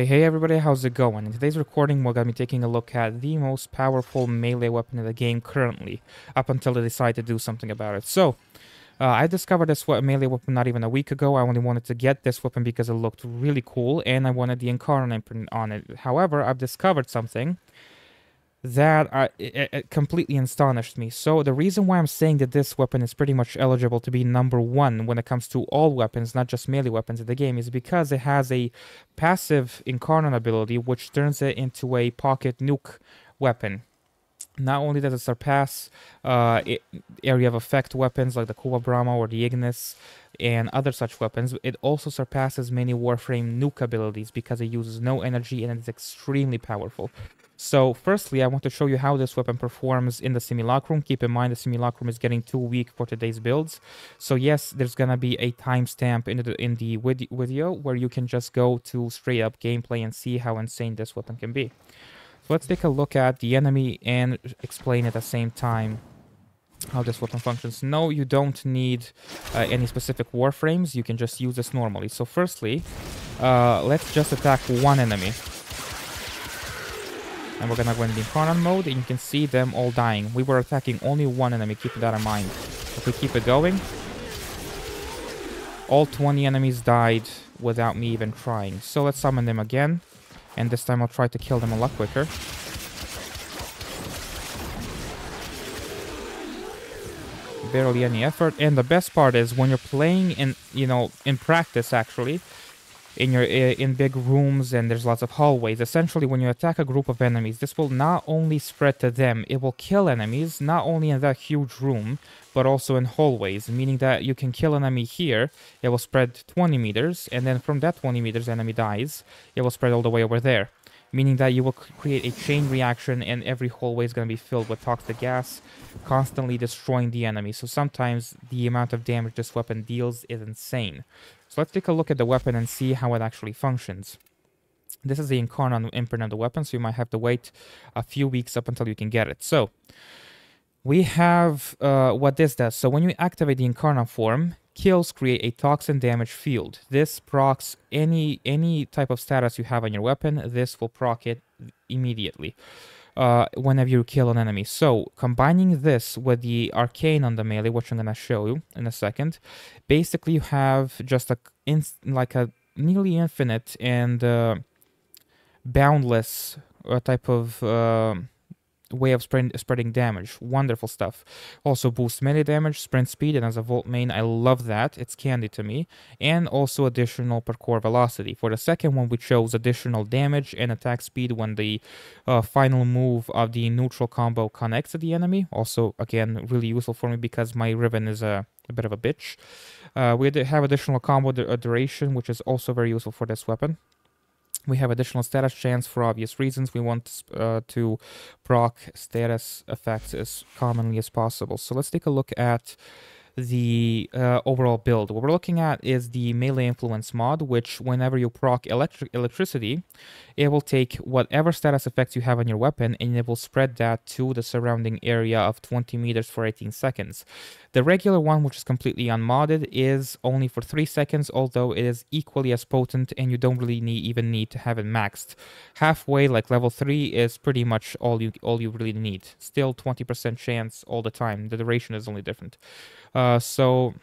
Hey everybody, how's it going? In today's recording, we're going to be taking a look at the most powerful melee weapon in the game currently, up until they decide to do something about it. I discovered this melee weapon not even a week ago. I only wanted to get this weapon because it looked really cool, and I wanted the Incarnate imprint on it. However, I've discovered something that it completely astonished me. So the reason why I'm saying that this weapon is pretty much eligible to be number one when it comes to all weapons, not just melee weapons in the game, is because it has a passive incarnate ability which turns it into a pocket nuke weapon. Not only does it surpass area of effect weapons like the Kuwa Brahma or the Ignis and other such weapons, it also surpasses many Warframe nuke abilities because it uses no energy and it's extremely powerful. So firstly, I want to show you how this weapon performs in the Simulacrum. Keep in mind the Simulacrum is getting too weak for today's builds. So yes, there's gonna be a timestamp in the video where you can just go to straight up gameplay and see how insane this weapon can be. So let's take a look at the enemy and explain at the same time how this weapon functions. No, you don't need any specific warframes. You can just use this normally. So firstly, let's just attack one enemy. And we're gonna go in the Incarnate mode, and you can see them all dying. We were attacking only one enemy, keep that in mind. If we keep it going, all 20 enemies died without me even trying. So let's summon them again, and this time I'll try to kill them a lot quicker. Barely any effort, and the best part is when you're playing in practice actually, in big rooms and there's lots of hallways. Essentially, when you attack a group of enemies, this will not only spread to them, it will kill enemies not only in that huge room, but also in hallways, meaning that you can kill an enemy here, it will spread 20 meters, and then from that 20 meters, enemy dies, it will spread all the way over there. Meaning that you will create a chain reaction and every hallway is going to be filled with toxic gas, constantly destroying the enemy. So sometimes the amount of damage this weapon deals is insane. So let's take a look at the weapon and see how it actually functions. This is the Incarnate imprint of the weapon, so you might have to wait a few weeks up until you can get it. So we have what this does. So when you activate the Incarnate form, kills create a toxin damage field. This procs any type of status you have on your weapon. This will proc it immediately whenever you kill an enemy. So combining this with the arcane on the melee, which I'm gonna show you in a second, basically you have just a nearly infinite and boundless type of way of spreading damage. Wonderful stuff. Also boosts melee damage, sprint speed, and as a Volt main, I love that. It's candy to me. And also additional parkour velocity. For the second one, we chose additional damage and attack speed when the final move of the neutral combo connects to the enemy. Also, again, really useful for me because my Riven is a bit of a bitch. We have additional combo duration, which is also very useful for this weapon. We have additional status chance for obvious reasons. We want to proc status effects as commonly as possible. So let's take a look at the overall build. What we're looking at is the melee influence mod, which whenever you proc electricity, it will take whatever status effects you have on your weapon and it will spread that to the surrounding area of 20 meters for 18 seconds. The regular one, which is completely unmodded, is only for 3 seconds, although it is equally as potent and you don't really even need to have it maxed. Halfway, like level 3, is pretty much all you really need. Still 20% chance all the time. The duration is only different. So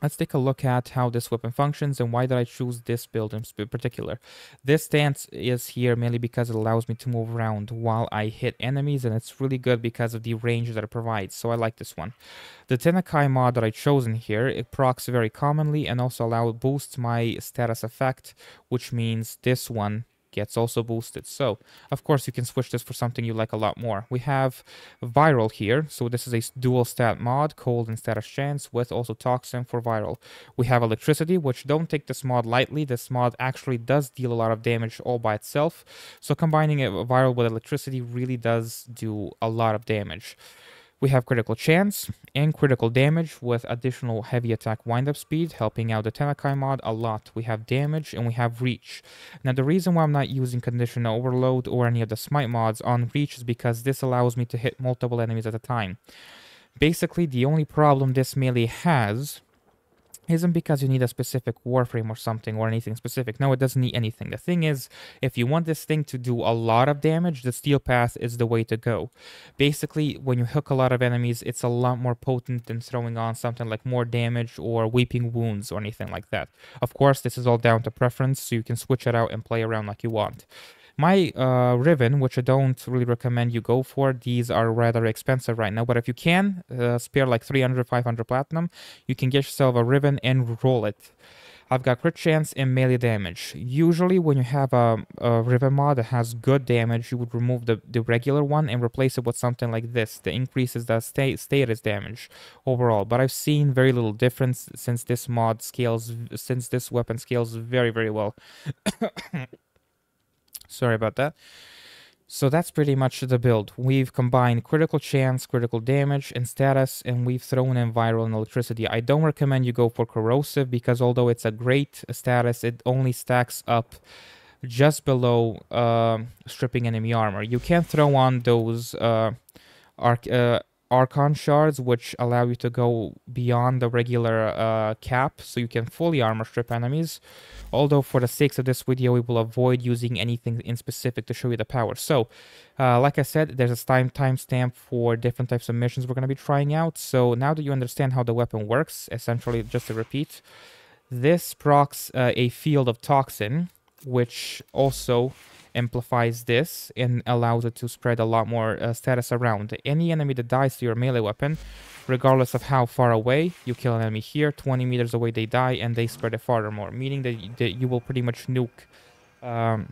let's take a look at how this weapon functions and why did I choose this build in particular. This stance is here mainly because it allows me to move around while I hit enemies, and it's really good because of the range that it provides, so I like this one. The Tenno mod that I chosen here, it procs very commonly and also boosts my status effect, which means this one gets also boosted. So of course you can switch this for something you like a lot more. We have viral here, so this is a dual stat mod, cold and status chance, with also toxin for viral. We have electricity, which don't take this mod lightly. This mod actually does deal a lot of damage all by itself, so combining it viral with electricity really does do a lot of damage. We have critical chance and critical damage with additional heavy attack windup speed, helping out the Tenno mod a lot. We have damage and we have reach. Now the reason why I'm not using conditional overload or any of the smite mods on reach is because this allows me to hit multiple enemies at a time. Basically, the only problem this melee has isn't because you need a specific Warframe or something or anything specific. No, it doesn't need anything. The thing is, if you want this thing to do a lot of damage, the steel path is the way to go. Basically, when you hook a lot of enemies, it's a lot more potent than throwing on something like more damage or weeping wounds or anything like that. Of course, this is all down to preference, so you can switch it out and play around like you want. My Riven, which I don't really recommend you go for, these are rather expensive right now, but if you can spare like 300, 500 platinum, you can get yourself a Riven and roll it. I've got crit chance and melee damage. Usually when you have a Riven mod that has good damage, you would remove the regular one and replace it with something like this that increases the status damage overall. But I've seen very little difference since this mod scales, since this weapon scales very, very well. Sorry about that. So that's pretty much the build. We've combined critical chance, critical damage, and status, and we've thrown in viral and electricity. I don't recommend you go for corrosive because although it's a great status, it only stacks up just below stripping enemy armor. You can throw on those Archon shards, which allow you to go beyond the regular cap, so you can fully armor strip enemies. Although for the sakes of this video, we will avoid using anything in specific to show you the power. So, like I said, there's a timestamp for different types of missions we're going to be trying out. So now that you understand how the weapon works, essentially, just to repeat, this procs a field of toxin, which also amplifies this and allows it to spread a lot more status around. Any enemy that dies to your melee weapon, regardless of how far away, you kill an enemy here, 20 meters away they die, and they spread it farther more, meaning that you will pretty much nuke a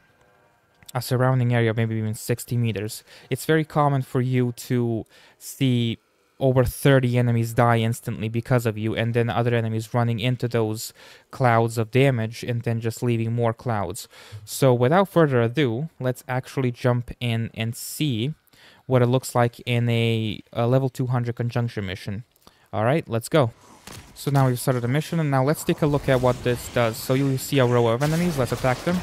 surrounding area of maybe even 60 meters. It's very common for you to see over 30 enemies die instantly because of you, and then other enemies running into those clouds of damage and then just leaving more clouds. So without further ado, let's actually jump in and see what it looks like in a level 200 conjunction mission. Alright, let's go. So now we've started the mission, and now let's take a look at what this does. So you see a row of enemies, let's attack them.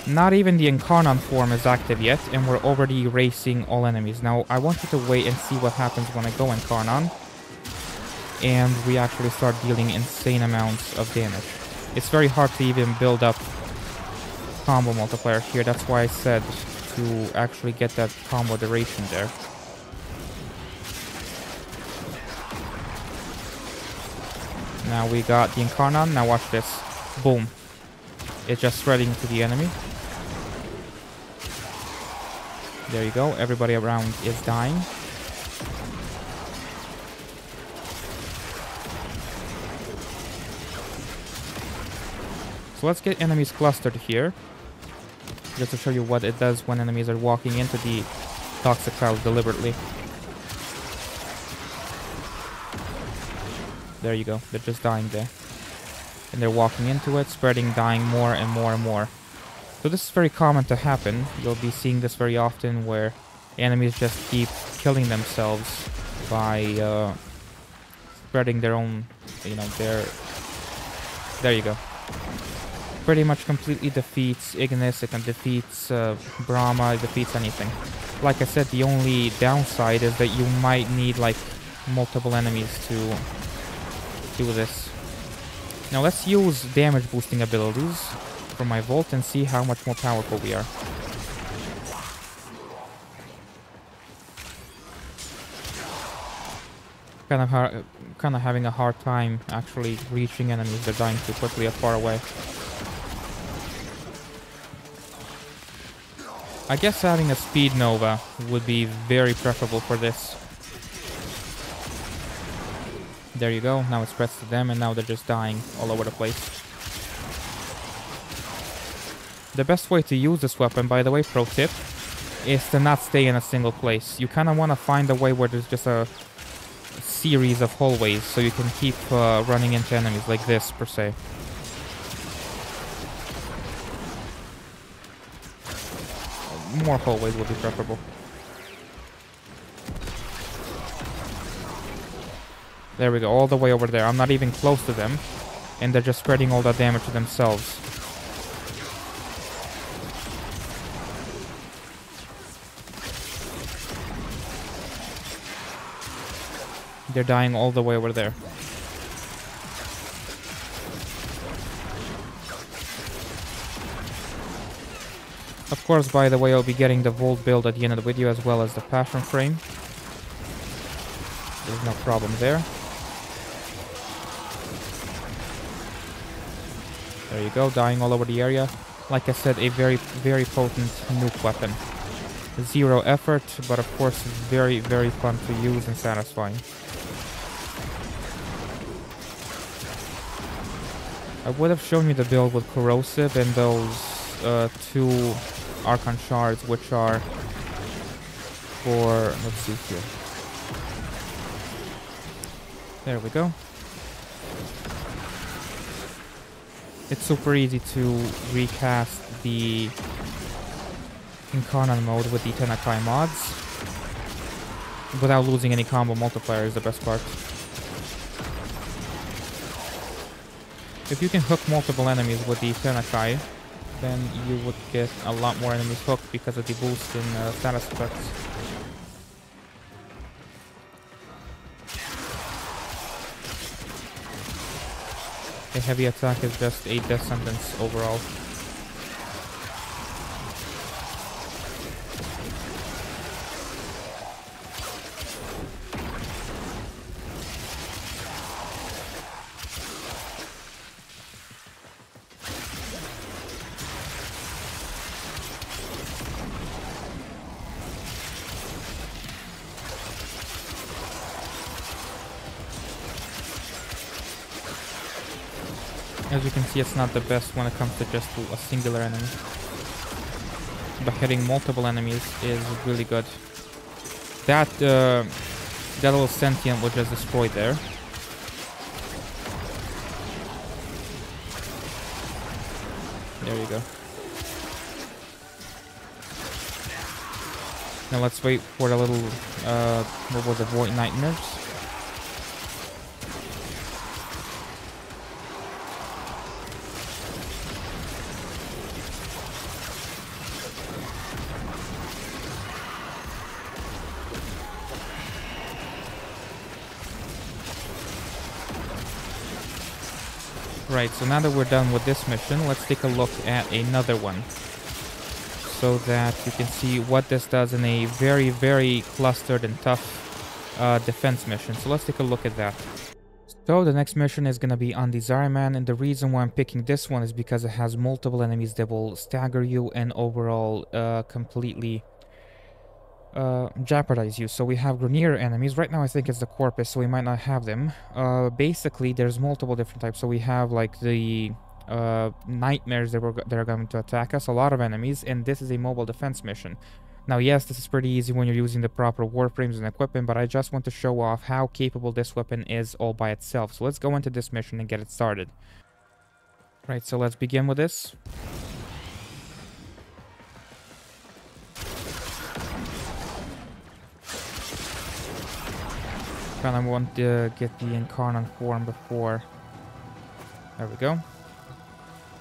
Not even the Incarnon form is active yet, and we're already erasing all enemies. Now, I want you to wait and see what happens when I go Incarnon, and we actually start dealing insane amounts of damage. It's very hard to even build up combo multiplier here. That's why I said to actually get that combo duration there. Now we got the Incarnon. Now watch this. Boom. It's just spreading to the enemy. There you go. Everybody around is dying. So let's get enemies clustered here, just to show you what it does when enemies are walking into the toxic clouds deliberately. There you go. They're just dying there. And they're walking into it, spreading, dying more and more and more. So this is very common to happen. You'll be seeing this very often where enemies just keep killing themselves by spreading their own, you know, there you go. Pretty much completely defeats Ignis, it can defeats Brahma, it defeats anything. Like I said, the only downside is that you might need like multiple enemies to do this. Now let's use damage boosting abilities from my Volt and see how much more powerful we are. Kind of having a hard time actually reaching enemies. They're dying too quickly or far away. I guess having a Speed Nova would be very preferable for this. There you go, now it spreads to them, and now they're just dying all over the place. The best way to use this weapon, by the way, pro tip, is to not stay in a single place. You kind of want to find a way where there's just a series of hallways, so you can keep running into enemies like this, per se. More hallways would be preferable. There we go, all the way over there. I'm not even close to them, and they're just spreading all that damage to themselves. They're dying all the way over there. Of course, by the way, I'll be getting the Volt build at the end of the video as well as the Passion Frame. There's no problem there. There you go, dying all over the area. Like I said, a very, very potent nuke weapon. 0 effort, but of course very, very fun to use and satisfying. I would have shown you the build with Corrosive and those 2 Archon Shards, which are for... let's see here. There we go. It's super easy to recast the Incarnate mode with the Tenno mods without losing any combo multiplier is the best part. If you can hook multiple enemies with the Tenno, then you would get a lot more enemies hooked because of the boost in status effects. A heavy attack is just a death sentence overall. As you can see, it's not the best when it comes to just a singular enemy. But hitting multiple enemies is really good. That little sentient was just destroyed there. There you go. Now let's wait for the little, what was it, Void Nightmares. Right, so now that we're done with this mission, let's take a look at another one, so that you can see what this does in a very, very clustered and tough defense mission. So let's take a look at that. So the next mission is going to be on the Zariman, and the reason why I'm picking this one is because it has multiple enemies that will stagger you and overall completely jeopardize you. So we have Grenier enemies. Right now I think it's the Corpus, so we might not have them. Basically there's multiple different types. So we have like the Nightmares that are going to attack us, a lot of enemies, and this is a mobile defense mission. Now yes, this is pretty easy when you're using the proper warframes and equipment, but I just want to show off how capable this weapon is all by itself. So let's go into this mission and get it started. Right, so let's begin with this. Kind of want to get the Incarnate form before. There we go.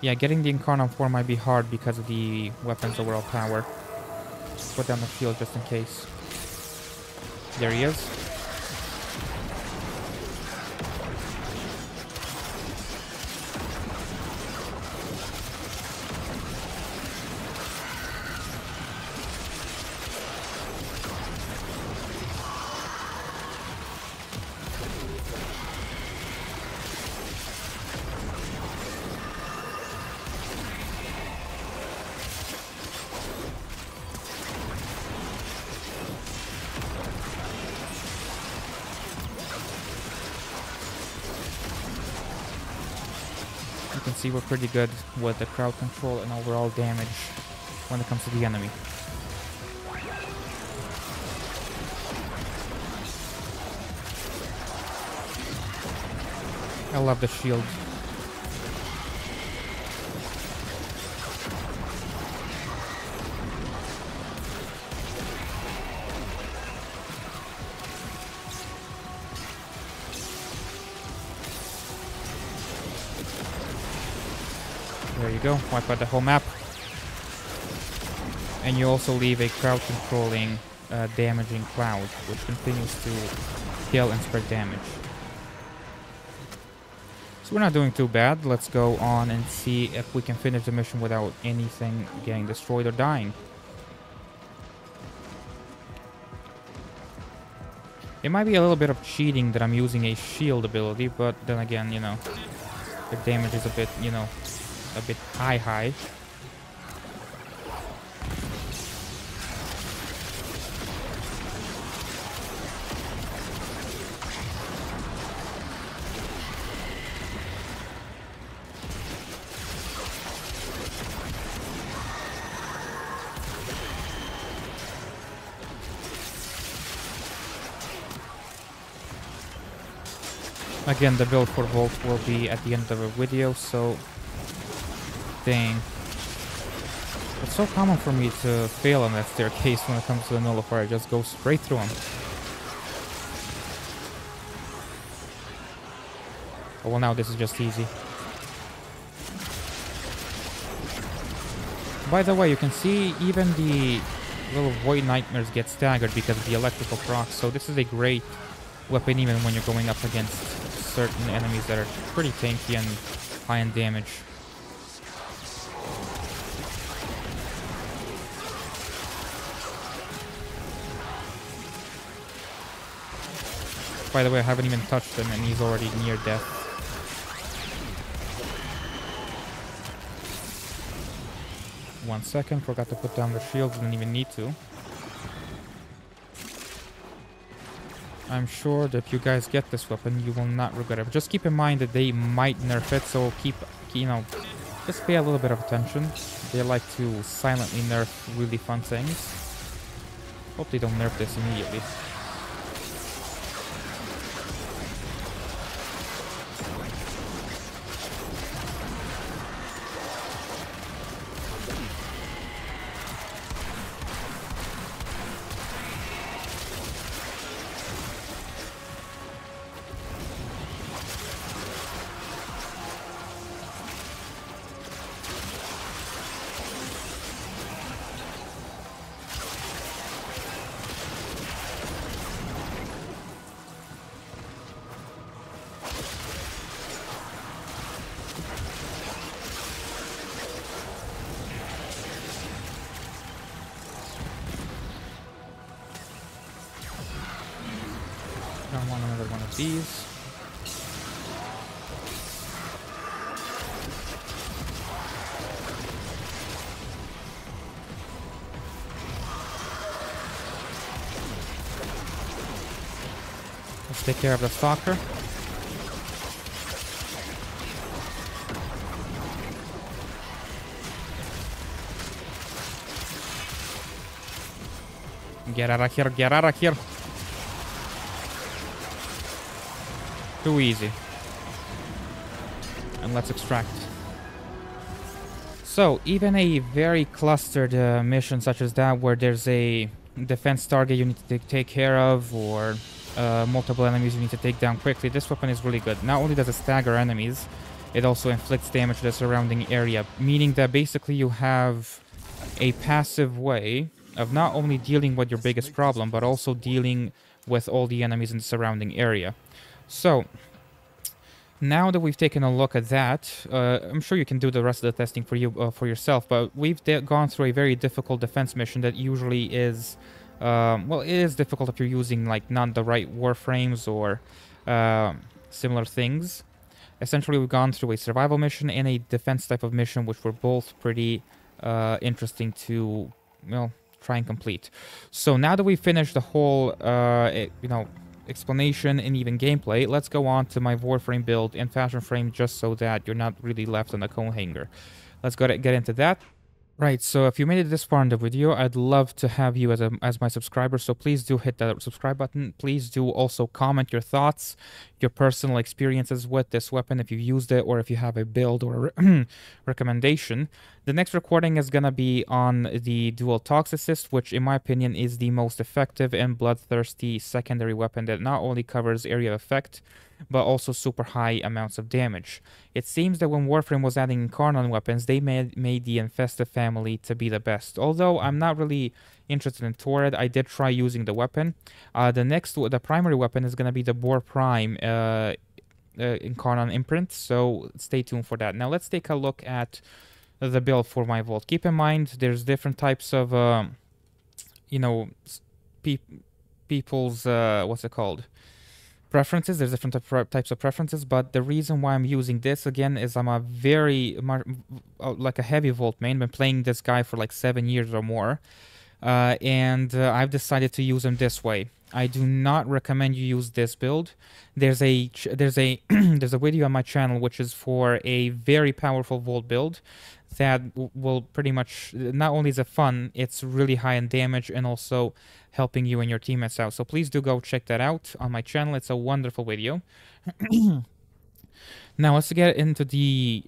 Yeah, getting the Incarnate form might be hard because of the weapon's overall power. Put down the shield just in case. There he is. You can see we're pretty good with the crowd control and overall damage when it comes to the enemy. I love the shield. There you go, wipe out the whole map. And you also leave a crowd controlling damaging cloud, which continues to kill and spread damage. So we're not doing too bad. Let's go on and see if we can finish the mission without anything getting destroyed or dying. It might be a little bit of cheating that I'm using a shield ability, but then again, you know, the damage is a bit, you know, a bit high. Again, the build for Volt will be at the end of the video, so... Dang. It's so common for me to fail on that staircase when it comes to the nullifier. I just go straight through him. Oh, well, now this is just easy. By the way, you can see even the little void nightmares get staggered because of the electrical procs, so this is a great weapon even when you're going up against certain enemies that are pretty tanky and high in damage. By the way, I haven't even touched him and he's already near death. One second, forgot to put down the shield, didn't even need to. I'm sure that if you guys get this weapon, you will not regret it. But just keep in mind that they might nerf it, so keep, you know, just pay a little bit of attention. They like to silently nerf really fun things. Hope they don't nerf this immediately. I want another one of these. Let's take care of the stalker. Get out of here, get out of here. Too easy. And let's extract. So, even a very clustered mission such as that, where there's a defense target you need to take care of, or multiple enemies you need to take down quickly, this weapon is really good. Not only does it stagger enemies, it also inflicts damage to the surrounding area, meaning that basically you have a passive way of not only dealing with your biggest problem, but also dealing with all the enemies in the surrounding area. So, now that we've taken a look at that, I'm sure you can do the rest of the testing for yourself, but we've gone through a very difficult defense mission that usually is, well, it is difficult if you're using, like, not the right warframes or similar things. Essentially, we've gone through a survival mission and a defense type of mission, which were both pretty interesting to, well, try and complete. So now that we've finished the whole, you know, explanation and even gameplay, let's go on to my Warframe build and fashion frame, just so that you're not really left on a coat hanger. Let's get into that. Right, so if you made it this far in the video, I'd love to have you as my subscriber, so please do hit that subscribe button. Please do also comment your thoughts, your personal experiences with this weapon, if you've used it, or if you have a build or a recommendation. The next recording is going to be on the Dual Tox Assist, which in my opinion is the most effective and bloodthirsty secondary weapon that not only covers area of effect, but also super high amounts of damage. It seems that when Warframe was adding Incarnon weapons, they made the Infested family to be the best. Although I'm not really interested in Torrid, I did try using the weapon. The primary weapon is going to be the Boar Prime Incarnon imprint, so stay tuned for that. Now let's take a look at the build for my vault. Keep in mind there's different types of you know, pe people's what's it called, preferences. There's different types of preferences, but the reason why I'm using this again is I'm a very like a heavy vault main. Been playing this guy for like 7 years or more, and I've decided to use him this way. I do not recommend you use this build. There's a there's a video on my channel which is for a very powerful vault build that will pretty much, not only is it fun, it's really high in damage and also helping you and your teammates out. So please do go check that out on my channel. It's a wonderful video. Now let's get into the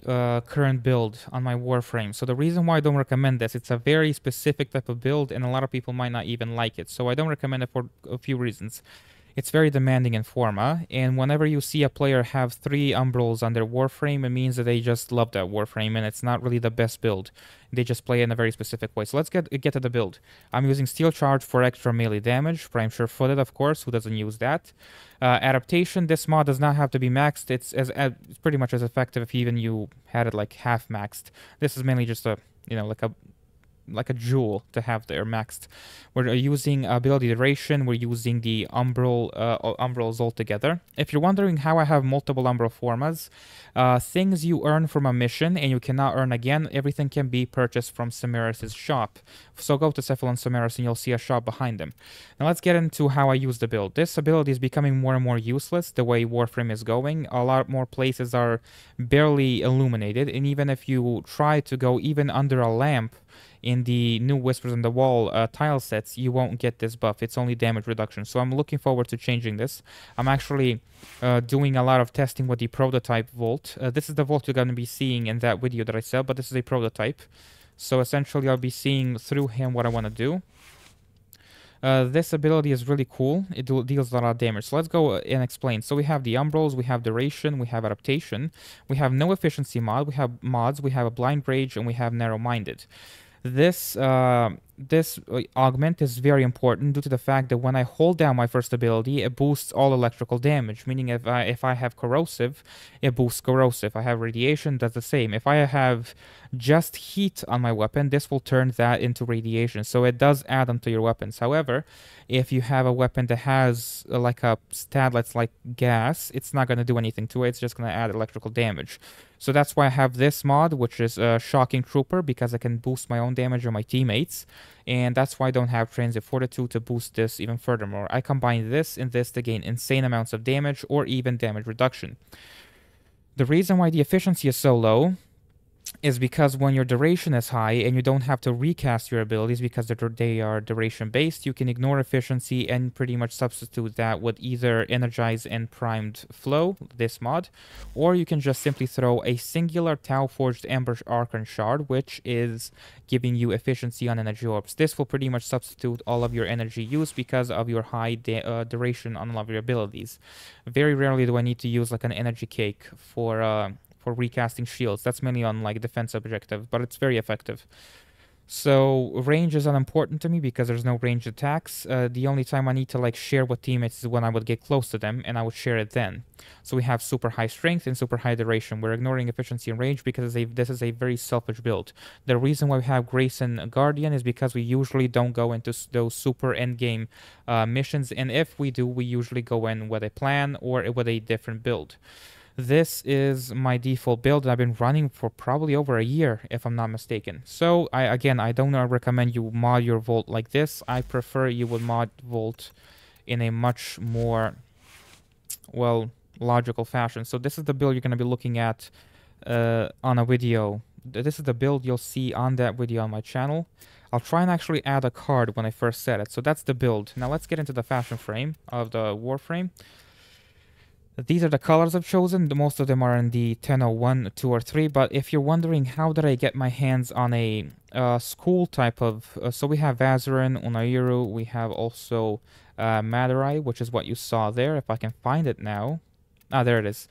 current build on my Warframe. So the reason why I don't recommend this, it's a very specific type of build and a lot of people might not even like it. So I don't recommend it for a few reasons. It's very demanding in Forma, and whenever you see a player have 3 Umbrals on their Warframe, it means that they just love that Warframe, and it's not really the best build. They just play in a very specific way. So let's get to the build. I'm using Steel Charge for extra melee damage, Prime Sure-Footed, of course, who doesn't use that? Adaptation, this mod does not have to be maxed. It's pretty much as effective if even you had it like half maxed. This is mainly just a, you know, like a jewel to have there maxed. We're using ability duration. We're using the umbrals all together. If you're wondering how I have multiple umbral formas, things you earn from a mission and you cannot earn again, everything can be purchased from Samaris' shop. So go to Cephalon Samaris and you'll see a shop behind them. Now let's get into how I use the build. This ability is becoming more and more useless the way Warframe is going. A lot more places are barely illuminated, and even if you try to go even under a lamp in the new Whispers on the Wall tile sets, you won't get this buff. It's only damage reduction. So I'm looking forward to changing this. I'm actually doing a lot of testing with the prototype vault. This is the vault you're going to be seeing in that video that I said, but this is a prototype. So essentially I'll be seeing through him what I want to do. This ability is really cool. It deals a lot of damage. So let's go and explain. So we have the Umbrals, we have Duration, we have Adaptation, we have no Efficiency mod, we have mods, we have a Blind Rage, and we have Narrow-Minded. This augment is very important due to the fact that when I hold down my first ability, it boosts all electrical damage, meaning if I have corrosive, it boosts corrosive. If I have radiation, does the same. If I have just heat on my weapon, this will turn that into radiation, so it does add onto your weapons. However, if you have a weapon that has like a stat that's like gas, it's not going to do anything to it. It's just going to add electrical damage. So that's why I have this mod, which is Shocking Trooper, because I can boost my own damage on my teammates. And that's why I don't have Transit Fortitude to boost this even furthermore. I combine this and this to gain insane amounts of damage or even damage reduction. The reason why the efficiency is so low is because when your duration is high and you don't have to recast your abilities because they are duration based, you can ignore efficiency and pretty much substitute that with either Energize and Primed Flow, this mod, or you can just simply throw a singular Tau Forged Ember Archon Shard, which is giving you efficiency on energy orbs. This will pretty much substitute all of your energy use because of your high duration on all of your abilities. Very rarely do I need to use like an energy cake for recasting shields. That's mainly on like defense objective, but it's very effective. So range is unimportant to me because there's no ranged attacks. The only time I need to like share with teammates is when I would get close to them, and I would share it then. So we have super high strength and super high duration. We're ignoring efficiency and range because this is a very selfish build. The reason why we have Grace and Guardian is because we usually don't go into those super endgame missions, and if we do, we usually go in with a plan or with a different build. This is my default build that I've been running for probably over a year, if I'm not mistaken. So, I don't recommend you mod your Vault like this. I prefer you would mod Vault in a much more, well, logical fashion. So this is the build you're going to be looking at on a video. This is the build you'll see on that video on my channel. I'll try and actually add a card when I first set it. So that's the build. Now let's get into the fashion frame of the Warframe. These are the colors I've chosen. Most of them are in the Tenno 1, 2, or 3. But if you're wondering how did I get my hands on a school type of... so we have Vazarin, Unairu, we have also Madurai, which is what you saw there. If I can find it now. Ah, there it is.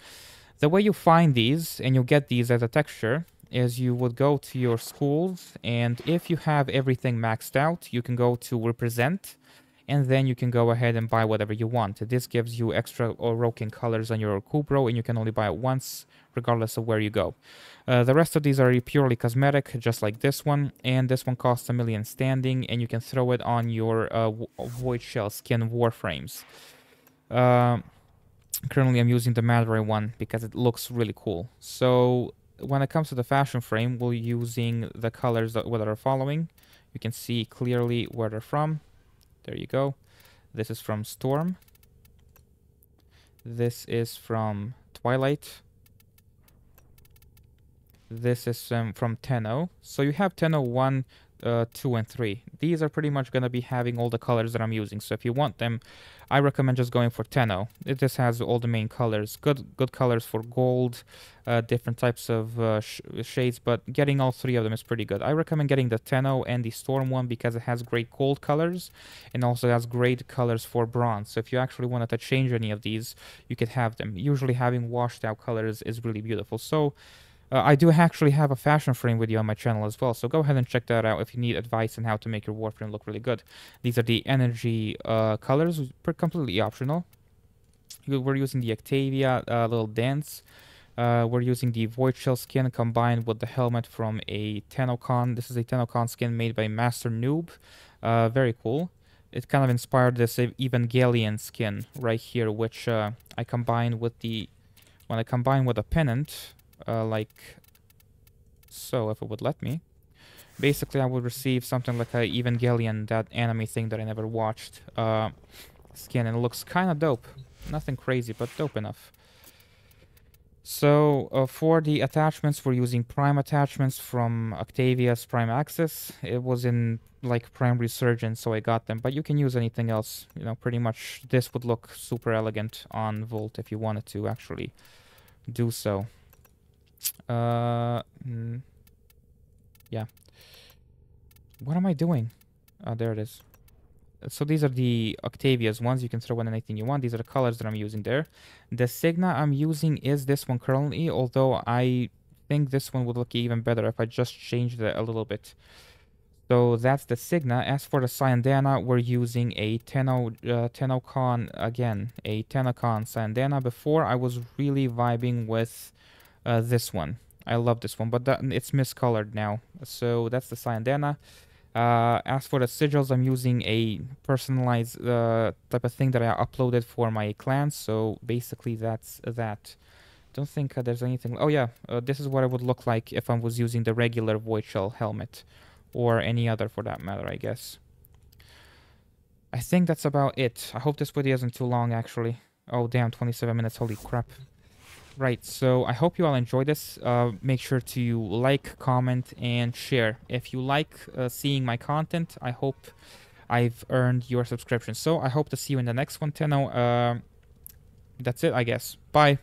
The way you find these, and you get these as a texture, is you would go to your schools, and if you have everything maxed out, you can go to Represent, and then you can go ahead and buy whatever you want. This gives you extra Orokin colors on your Kubro, and you can only buy it once, regardless of where you go. The rest of these are purely cosmetic, just like this one, and this one costs 1 million standing, and you can throw it on your Void Shell skin Warframes. Currently I'm using the Madray one because it looks really cool. So when it comes to the fashion frame, we're using the colors that are following. You can see clearly where they're from. There you go. This is from Storm. This is from Twilight. This is from Tenno. So you have Tenno 1, 2, and 3. These are pretty much going to be having all the colors that I'm using. So if you want them, I recommend just going for Tenno. It just has all the main colors. Good colors for gold, different types of shades, but getting all 3 of them is pretty good. I recommend getting the Tenno and the Storm one because it has great gold colors and also has great colors for bronze. So if you actually wanted to change any of these, you could have them. Usually having washed out colors is really beautiful. So I do actually have a fashion frame video on my channel as well, so go ahead and check that out if you need advice on how to make your Warframe look really good. These are the energy colors, completely optional. We're using the Octavia little dance. We're using the Void Shell skin combined with the helmet from a Tenno. This is a Tenno skin made by Master Noob. Very cool. It kind of inspired this Evangelion skin right here, which I combined with the... When I combine with a pennant, like so, if it would let me, basically I would receive something like a Evangelion, that anime thing that I never watched, skin, and it looks kind of dope. Nothing crazy, but dope enough. So for the attachments, we're using Prime attachments from Octavia's Prime Access. It was in like Prime Resurgence, so I got them, but you can use anything else. You know, pretty much this would look super elegant on Volt if you wanted to actually do so. Yeah. What am I doing? Oh, there it is. So these are the Octavia's ones. You can throw in anything you want. These are the colors that I'm using there. The Signa I'm using is this one currently, although I think this one would look even better if I just changed it a little bit. So that's the Signa. As for the Syandana, we're using a Tenno-con, again, a Tenno-con Syandana. Before, I was really vibing with this one. I love this one, but it's miscolored now. So that's the Syandana. As for the sigils, I'm using a personalized type of thing that I uploaded for my clan. So basically that's that. Don't think there's anything... Oh yeah, this is what it would look like if I was using the regular Void Shell helmet. Or any other for that matter, I guess. I think that's about it. I hope this video isn't too long, actually. Oh damn, 27 minutes, holy crap. Right, so I hope you all enjoyed this. Make sure to like, comment, and share. If you like seeing my content, I hope I've earned your subscription. So I hope to see you in the next one, Tenno. That's it, I guess. Bye.